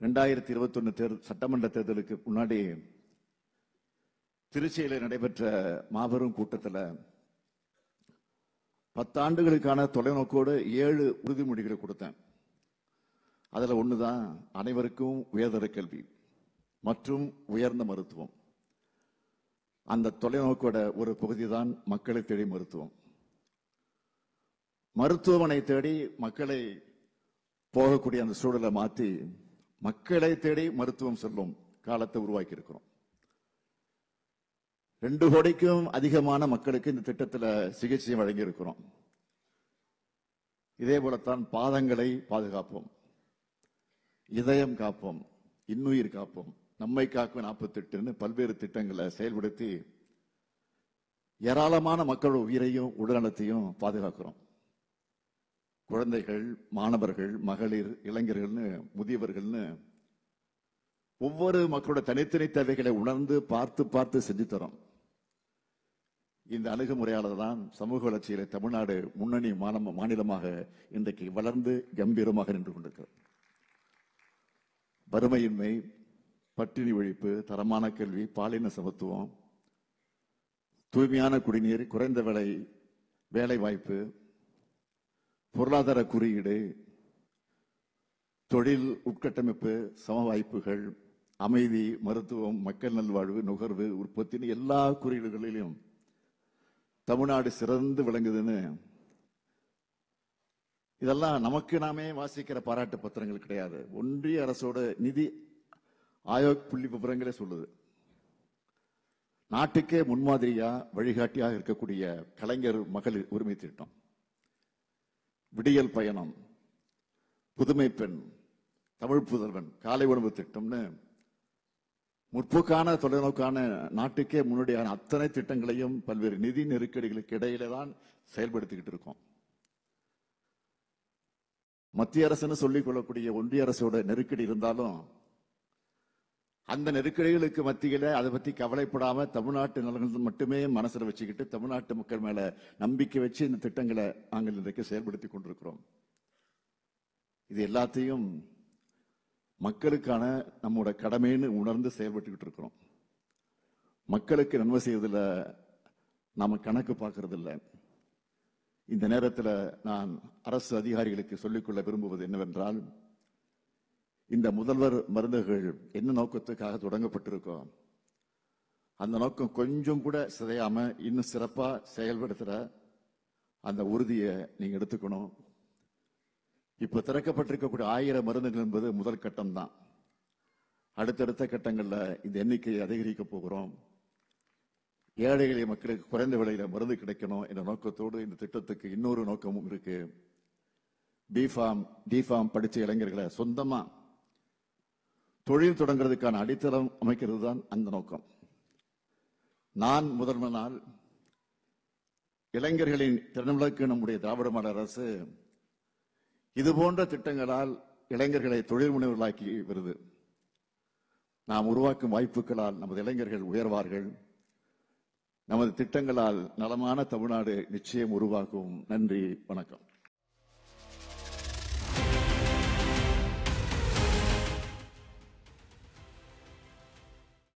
2021 சட்டமன்ற தேர்தலுக்கு முன்னாடி திருச்சியில நடைபெற்ற மாபெரும் கூட்டத்தில் 10 ஆண்டுகளுக்கான தொலைநோக்கோடு 7 உறுதிமொழிகளை கொடுத்தேன். அதுல ஒண்ணுதான் அனைவருக்கும் உயர்தர கல்வி மற்றும் உயர்ந்த மருத்துவம். அந்த தொலைநோக்கோட ஒரு பகுதி தான் மக்களை தேடி மருத்துவம். மருத்துவமனை தேடி மக்களை போகக்கூடிய அந்த சூழலை மாற்றி மக்களை தேடி மருத்துவம் செல்லும் காலத்தை உருவாக்கி இருக்கிறோம். 2 கோடிக்கும் அதிகமான மக்களுக்கு இந்த திட்டத்தில் சிகிச்சை வழங்கி இருக்கிறோம். இதே போலத்தான் பாதங்களை பாதுகாப்போம், இதயம் காப்போம், இன்னுயிர் காப்போம், நம்மை காக்கும் 48 பல்வேறு திட்டங்களை செயல்படுத்தி ஏராளமான மக்கள் உயிரையும் உடல்நலத்தையும் பாதுகாக்கிறோம். குழந்தைகள், மாணவர்கள், மகளிர், இளைஞர்கள்னு முதியவர்கள்னு ஒவ்வொரு மக்களோட தனித்தனி தேவைகளை உணர்ந்து பார்த்து செஞ்சு தரோம். இந்த அணுகுமுறையாளர் தான் சமூக வளர்ச்சியில தமிழ்நாடு முன்னணி மாநிலமாக இன்றைக்கு வளர்ந்து கம்பீரமாக நின்று கொண்டிருக்கிறது. வறுமையின்மை, பட்டினி ஒழிப்பு, தரமான கல்வி, பாலின சமத்துவம், தூய்மையான குடிநீர், குறைந்த விலை வேலை வாய்ப்பு, பொருளாதார குறியீடு, தொழில் உட்கட்டமைப்பு, சம வாய்ப்புகள், அமைதி, மருத்துவம், மக்கள் நல்வாழ்வு, நுகர்வு, உற்பத்தி எல்லா குறியீடுகளிலும் தமிழ்நாடு சிறந்து விளங்குதுன்னு இதெல்லாம் நமக்கு நாமே வாசிக்கிற பாராட்டு பத்திரங்கள் கிடையாது. ஒன்றிய அரசோட நிதி ஆயோக் புள்ளி விவரங்களே சொல்லுது. நாட்டுக்கே முன்மாதிரியா வழிகாட்டியாக இருக்கக்கூடிய கலைஞர் மகளிர் உரிமை திட்டம், விடியல் பயணம், புதுமை பெண், தமிழ் புதல்வன், காலை உணவு திட்டம்னு முற்போக்கான தொலைநோக்கான நாட்டுக்கே முன்னோடியான அத்தனை திட்டங்களையும் பல்வேறு நிதி நெருக்கடிகளுக்கு இடையில தான் செயல்படுத்திக்கிட்டு இருக்கோம். மத்திய அரசுன்னு சொல்லிக் கொள்ளக்கூடிய ஒன்றிய அரசோட நெருக்கடி இருந்தாலும் அந்த நெருக்கடிகளுக்கு மத்தியில அதை பத்தி கவலைப்படாம தமிழ்நாட்டு நலன்கள் மட்டுமே மனசுல வச்சுக்கிட்டு தமிழ்நாட்டு மக்கள் மேல நம்பிக்கை வச்சு இந்த திட்டங்களை நாங்கள் இன்றைக்கு செயல்படுத்தி கொண்டிருக்கிறோம். இது எல்லாத்தையும் மக்களுக்கான நம்மோட கடமைன்னு உணர்ந்து செயல்பட்டுக்கிட்டு இருக்கிறோம். மக்களுக்கு நன்மை செய்வதில் நாம கணக்கு பார்க்கறது இல்லை. இந்த நேரத்தில் நான் அரசு அதிகாரிகளுக்கு சொல்லிக்கொள்ள விரும்புவது என்னவென்றால், இந்த முதல்வர் மருந்துகள் என்ன நோக்கத்துக்காக தொடங்கப்பட்டிருக்கோ அந்த நோக்கம் கொஞ்சம் கூட சிதையாம இன்னும் சிறப்பா செயல்படுத்துற அந்த உறுதியை நீங்க எடுத்துக்கணும். இப்ப திறக்கப்பட்டிருக்கக்கூடிய 1000 மருந்துகள் என்பது முதல் கட்டம் தான். அடுத்தடுத்த கட்டங்கள்ல இந்த எண்ணிக்கையை அதிகரிக்க போகிறோம். ஏழை எளிய மக்களுக்கு குறைந்த விலையில மருந்து கிடைக்கணும் என்ற நோக்கத்தோடு இந்த திட்டத்துக்கு இன்னொரு நோக்கமும் இருக்கு. டிஃபார்ம் படிச்ச இளைஞர்களை சொந்தமா தொழில் தொடங்குறதுக்கான அடித்தளம் அமைக்கிறது தான் அந்த நோக்கம். நான் முதன்மை நாள் இளைஞர்களின் திறன்களுக்கு நம்முடைய திராவிட மாடல் அரசு இது போன்ற திட்டங்களால் இளைஞர்களை தொழில் முனைவர்களாக்கி வருது. நாம் உருவாக்கும் வாய்ப்புகளால் நமது இளைஞர்கள் உயர்வார்கள். நமது திட்டங்களால் நலமான தமிழ்நாடு நிச்சயம் உருவாகும். நன்றி, வணக்கம்.